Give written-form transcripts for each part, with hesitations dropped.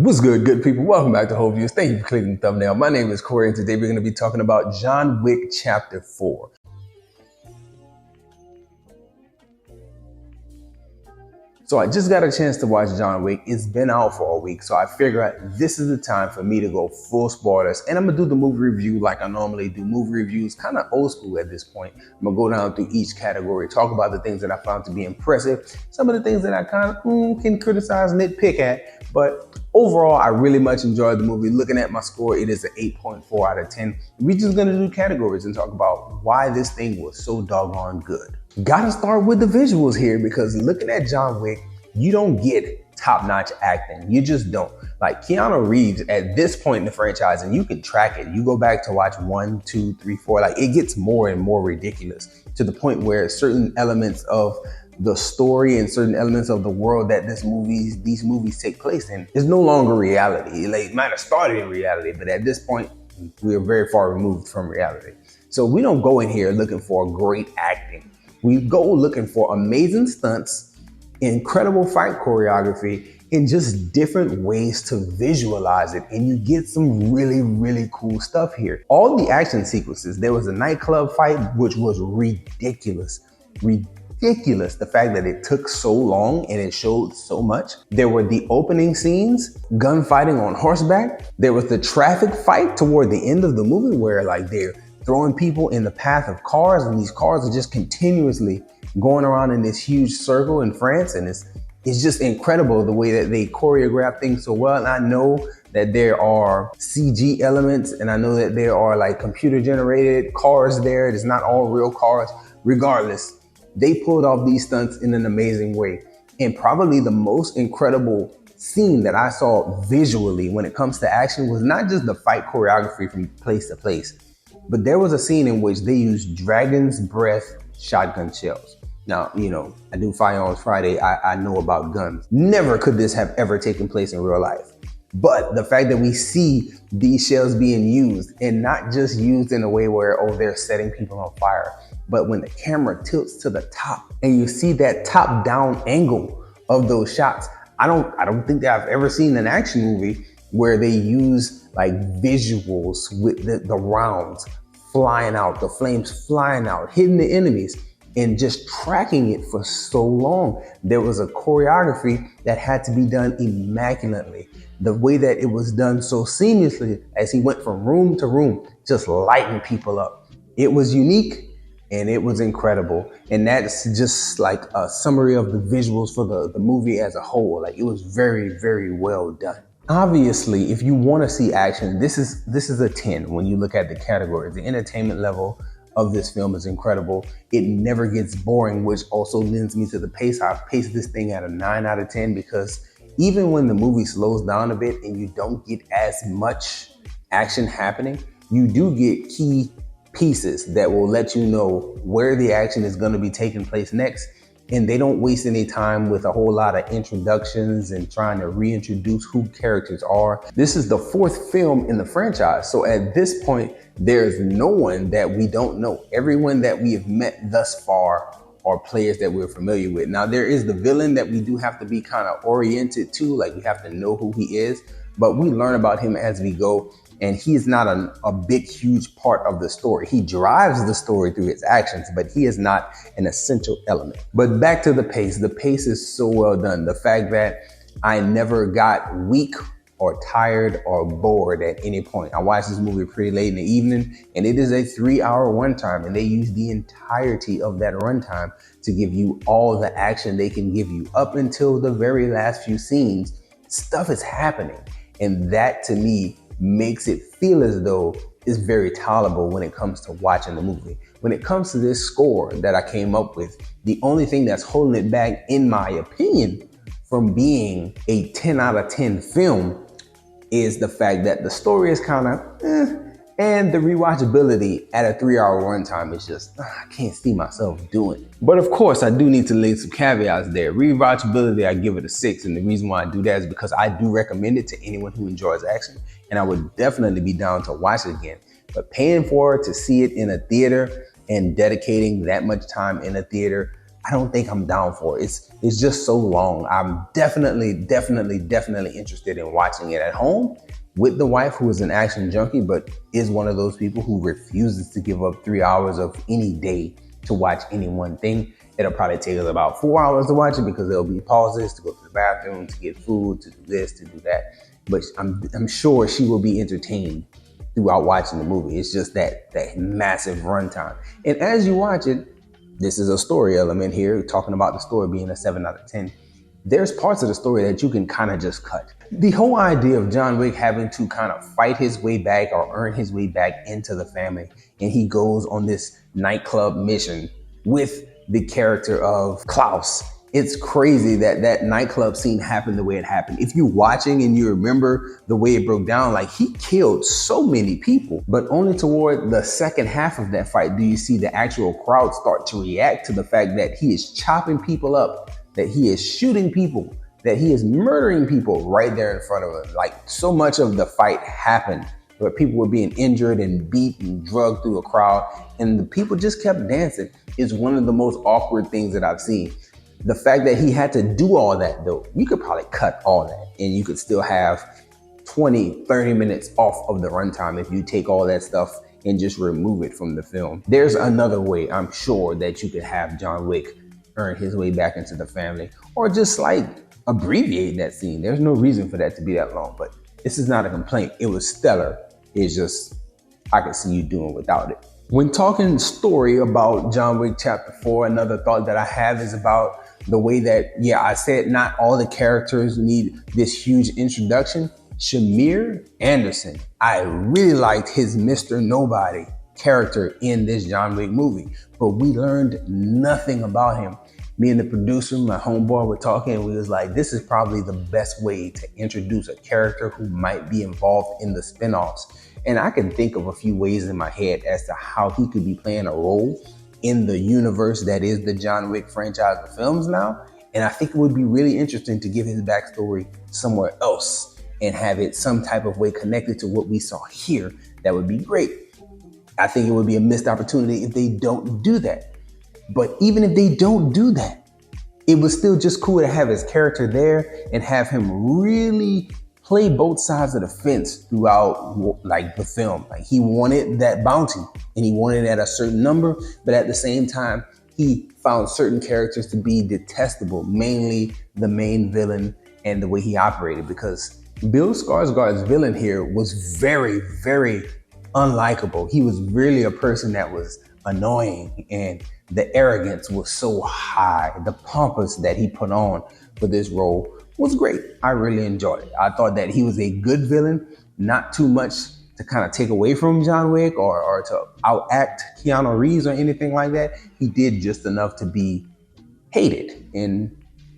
What's good, good people? Welcome back to Whole Views. Thank you for clicking the thumbnail. My name is Corey, and today we're going to be talking about John Wick Chapter 4. So I just got a chance to watch John Wick. It's been out for a week, so I figured this is the time for me to go full spoilers. And I'm going to do the movie review like I normally do. Movie reviews, kind of old school at this point. I'm going to go down through each category, talk about the things that I found to be impressive, some of the things that I kind of can criticize, nitpick at. But overall, I really much enjoyed the movie. Looking at my score, it is an 8.4 out of 10. We're just going to do categories and talk about why this thing was so doggone good. Gotta start with the visuals here, because looking at John Wick, you don't get top-notch acting. You just don't. Like Keanu Reeves at this point in the franchise, and you can track it. You go back to watch 1, 2, 3, 4, like it gets more and more ridiculous to the point where certain elements of the story and certain elements of the world that these movies take place in is no longer reality. It might have started in reality, but at this point, we are very far removed from reality. So we don't go in here looking for great acting. We go looking for amazing stunts, incredible fight choreography, and just different ways to visualize it. And you get some really, really cool stuff here. All the action sequences, there was a nightclub fight, which was ridiculous. Ridiculous, the fact that it took so long and it showed so much. There were the opening scenes, gunfighting on horseback. There was the traffic fight toward the end of the movie where they're throwing people in the path of cars, and these cars are just continuously going around in this huge circle in France, and it's just incredible the way that they choreograph things so well. And I know that there are CG elements, and I know that there are computer generated cars there. It's not all real cars. Regardless, they pulled off these stunts in an amazing way. And probably the most incredible scene that I saw visually when it comes to action was not just the fight choreography from place to place, but there was a scene in which they used dragon's breath shotgun shells. Now, I do Firearms Friday. I know about guns. Never could this have ever taken place in real life. But the fact that we see these shells being used, and not just used in a way where, they're setting people on fire, but when the camera tilts to the top and you see that top down angle of those shots, I don't think that I've ever seen an action movie where they use visuals with the rounds flying out, the flames flying out, hitting the enemies, and just tracking it for so long. There was a choreography that had to be done immaculately. The way that it was done so seamlessly as he went from room to room, just lighting people up. It was unique and it was incredible. And that's just like a summary of the visuals for the movie as a whole. It was very, very well done. Obviously, if you want to see action, this is a 10 when you look at the categories. The entertainment level of this film is incredible. It never gets boring, which also lends me to the pace. I pace this thing at a 9 out of 10 because even when the movie slows down a bit and you don't get as much action happening, you do get key pieces that will let you know where the action is going to be taking place next. And they don't waste any time with a whole lot of introductions and trying to reintroduce who characters are. This is the 4th film in the franchise. So at this point, there's no one that we don't know. Everyone that we have met thus far are players that we're familiar with. Now, there is the villain that we do have to be kind of oriented to, we have to know who he is, but we learn about him as we go. And he's not a big, huge part of the story. He drives the story through his actions, but he is not an essential element. But back to the pace. The pace is so well done. The fact that I never got weak or tired or bored at any point. I watched this movie pretty late in the evening, and it is a 3-hour runtime, and they use the entirety of that runtime to give you all the action they can give you. Up until the very last few scenes, stuff is happening. And that, to me, makes it feel as though it's very tolerable when it comes to watching the movie. When it comes to this score that I came up with, the only thing that's holding it back, in my opinion, from being a 10 out of 10 film is the fact that the story is kind of and the rewatchability at a 3-hour runtime is just, I can't see myself doing it. But of course, I do need to lay some caveats there. Rewatchability, I give it a 6. And the reason why I do that is because I do recommend it to anyone who enjoys action. And I would definitely be down to watch it again. But paying for it to see it in a theater and dedicating that much time in a theater I don't think I'm down for it. It's just so long. I'm definitely interested in watching it at home with the wife, who is an action junkie, but is one of those people who refuses to give up 3 hours of any day to watch any one thing. It'll probably take us about 4 hours to watch it because there'll be pauses to go to the bathroom, to get food, to do this, to do that. But I'm sure she will be entertained throughout watching the movie. It's just that massive runtime. And as you watch it, this is a story element here, talking about the story being a 7 out of 10. There's parts of the story that you can kind of just cut. The whole idea of John Wick having to kind of fight his way back or earn his way back into the family, and he goes on this nightclub mission with the character of Klaus. It's crazy that that nightclub scene happened the way it happened. If you're watching and you remember the way it broke down, like, he killed so many people, but only toward the second half of that fight do you see the actual crowd start to react to the fact that he is chopping people up, that he is shooting people, that he is murdering people right there in front of him. Like, so much of the fight happened where people were being injured and beat and drugged through a crowd, and the people just kept dancing. Is one of the most awkward things that I've seen. The fact that he had to do all that, though, you could probably cut all that and you could still have 20, 30 minutes off of the runtime if you take all that stuff and just remove it from the film. There's another way, I'm sure, that you could have John Wick earn his way back into the family, or just like abbreviate that scene. There's no reason for that to be that long, but this is not a complaint. It was stellar. It's just, I could see you doing without it. When talking story about John Wick Chapter 4, another thought that I have is about the way that, yeah, I said not all the characters need this huge introduction. Shamier Anderson, I really liked his Mr. Nobody character in this John Wick movie, but we learned nothing about him. Me and the producer, my homeboy, were talking, and we was like, this is probably the best way to introduce a character who might be involved in the spinoffs. And I can think of a few ways in my head as to how he could be playing a role in the universe that is the John Wick franchise of films now. And I think it would be really interesting to give his backstory somewhere else and have it some type of way connected to what we saw here. That would be great. I think it would be a missed opportunity if they don't do that. But even if they don't do that, it was still just cool to have his character there and have him really play both sides of the fence throughout, like, the film. Like, he wanted that bounty and he wanted it at a certain number, but at the same time, he found certain characters to be detestable, mainly the main villain and the way he operated, because Bill Skarsgard's villain here was very, very unlikable. He was really a person that was annoying, and the arrogance was so high. The pompous that he put on for this role was great. I really enjoyed it. I thought that he was a good villain, not too much to kind of take away from John Wick or to outact Keanu Reeves or anything like that. He did just enough to be hated, and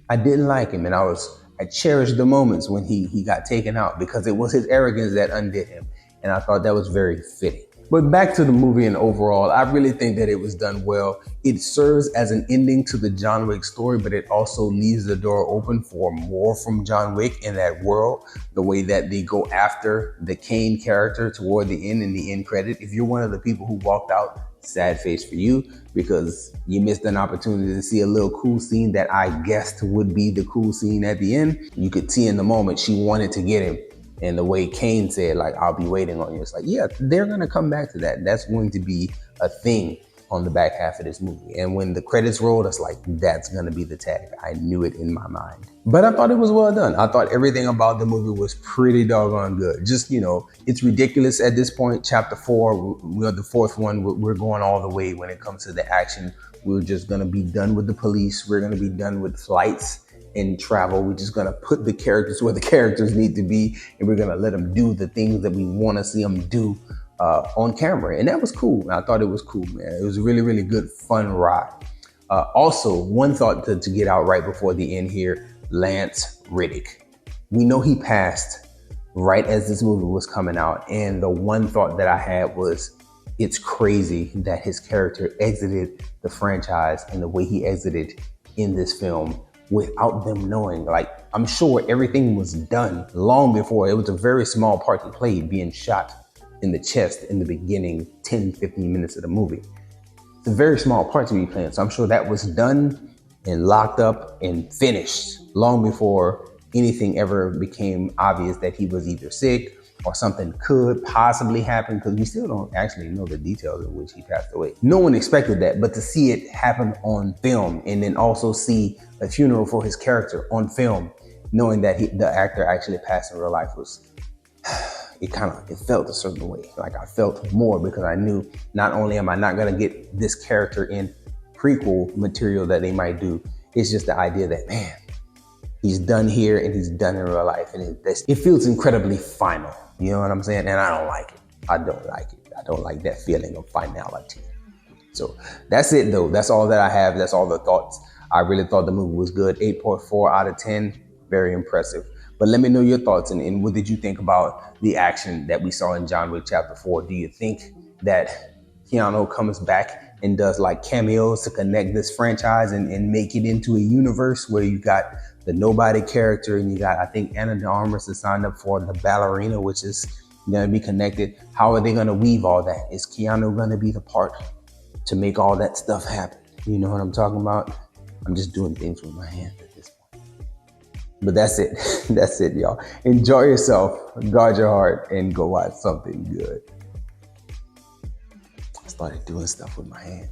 I didn't like him, and I cherished the moments when he got taken out, because it was his arrogance that undid him, and I thought that was very fitting. But back to the movie, and overall, I really think that it was done well. It serves as an ending to the John Wick story, but it also leaves the door open for more from John Wick in that world. The way that they go after the Kane character toward the end, in the end credit. If you're one of the people who walked out, sad face for you, because you missed an opportunity to see a little cool scene that I guessed would be the cool scene at the end. You could see in the moment she wanted to get him. And the way Kane said, like, I'll be waiting on you. It's like, yeah, they're going to come back to that. That's going to be a thing on the back half of this movie. And when the credits rolled, it's like, that's going to be the tag. I knew it in my mind. But I thought it was well done. I thought everything about the movie was pretty doggone good. Just, it's ridiculous at this point. Chapter 4, we're the fourth one. We're going all the way when it comes to the action. We're just going to be done with the police. We're going to be done with flights and travel. We're just going to put the characters where the characters need to be, and we're going to let them do the things that we want to see them do on camera. And that was cool. I thought it was cool, man. It was a really, really good, fun ride. Also, one thought to get out right before the end here, Lance Riddick. We know he passed right as this movie was coming out. And the one thought that I had was, it's crazy that his character exited the franchise in the way he exited in this film, without them knowing. Like, I'm sure everything was done long before. It was a very small part he played, being shot in the chest in the beginning 10, 15 minutes of the movie. It's a very small part to be playing. So I'm sure that was done and locked up and finished long before anything ever became obvious that he was either sick or something could possibly happen, because we still don't actually know the details in which he passed away. No one expected that, but to see it happen on film and then also see a funeral for his character on film, knowing that the actor actually passed in real life, was, it felt a certain way. Like I felt more, because I knew not only am I not gonna get this character in prequel material that they might do, it's just the idea that, man, he's done here and he's done in real life, and it feels incredibly final. You know what I'm saying? And I don't like it. I don't like it. I don't like that feeling of finality. So that's it though. That's all that I have. That's all the thoughts. I really thought the movie was good. 8.4 out of 10. Very impressive. But let me know your thoughts, and what did you think about the action that we saw in John Wick Chapter 4? Do you think that Keanu comes back and does like cameos to connect this franchise and make it into a universe where you got the nobody character, and you got, I think, Anna de Armas is signed up for the ballerina, which is going to be connected. How are they going to weave all that? Is Keanu going to be the part to make all that stuff happen? You know what I'm talking about? I'm just doing things with my hands at this point. But that's it. That's it, y'all. Enjoy yourself, guard your heart, and go watch something good. I started doing stuff with my hands.